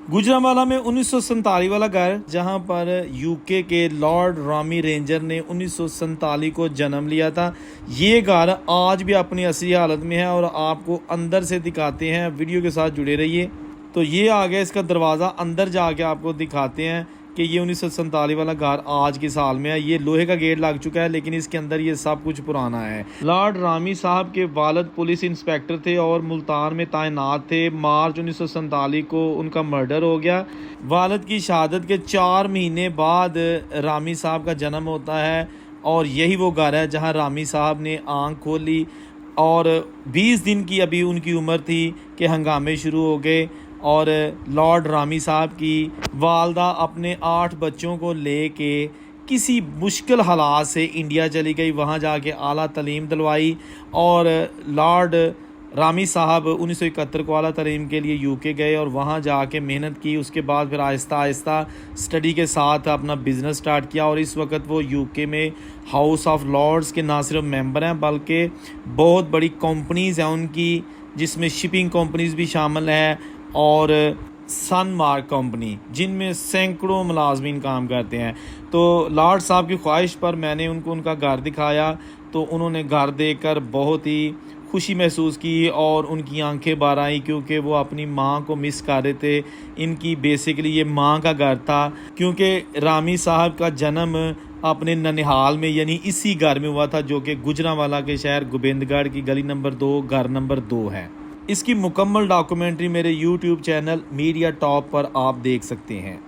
गुजरांवाला में 1947 वाला घर, जहां पर यूके के लॉर्ड रामी रेंजर ने 1947 को जन्म लिया था। ये घर आज भी अपनी असली हालत में है और आपको अंदर से दिखाते हैं, वीडियो के साथ जुड़े रहिए। तो ये आ गया इसका दरवाज़ा, अंदर जाके आपको दिखाते हैं कि ये 1947 वाला घर आज की साल में है। ये लोहे का गेट लग चुका है, लेकिन इसके अंदर ये सब कुछ पुराना है। लॉर्ड रामी साहब के वालिद पुलिस इंस्पेक्टर थे और मुल्तान में तैनात थे। मार्च 1947 को उनका मर्डर हो गया। वालिद की शहादत के 4 महीने बाद रामी साहब का जन्म होता है और यही वो घर है जहां रामी साहब ने आंख खोली और 20 दिन की अभी उनकी उम्र थी कि हंगामे शुरू हो गए और लॉर्ड रामी साहब की वालदा अपने 8 बच्चों को लेके किसी मुश्किल हालात से इंडिया चली गई। वहाँ जाके आला तालीम दिलवाई और लॉर्ड रामी साहब 1971 को आला तालीम के लिए यूके गए और वहाँ जाके मेहनत की। उसके बाद फिर आहिस्ता आहिस्ता स्टडी के साथ अपना बिज़नेस स्टार्ट किया और इस वक्त वो यूके में हाउस ऑफ लॉर्ड्स के ना सिर्फ मेंबर हैं बल्कि बहुत बड़ी कंपनीज़ हैं उनकी, जिसमें शिपिंग कंपनीज़ भी शामिल हैं और सनमार्क कंपनी, जिनमें सैकड़ों मुलाजमीन काम करते हैं। तो लॉर्ड साहब की ख्वाहिश पर मैंने उनको उनका घर दिखाया, तो उन्होंने घर देखकर बहुत ही खुशी महसूस की और उनकी आंखें बाहर आई, क्योंकि वो अपनी माँ को मिस कर रहे थे। इनकी बेसिकली ये माँ का घर था, क्योंकि रामी साहब का जन्म अपने ननिहाल में यानी इसी घर में हुआ था, जो कि गुजरांवाला के शहर गोबिंदगढ़ की गली नंबर 2 घर नंबर 2 है। इसकी मुकम्मल डॉक्यूमेंट्री मेरे YouTube चैनल मीडिया टॉप पर आप देख सकते हैं।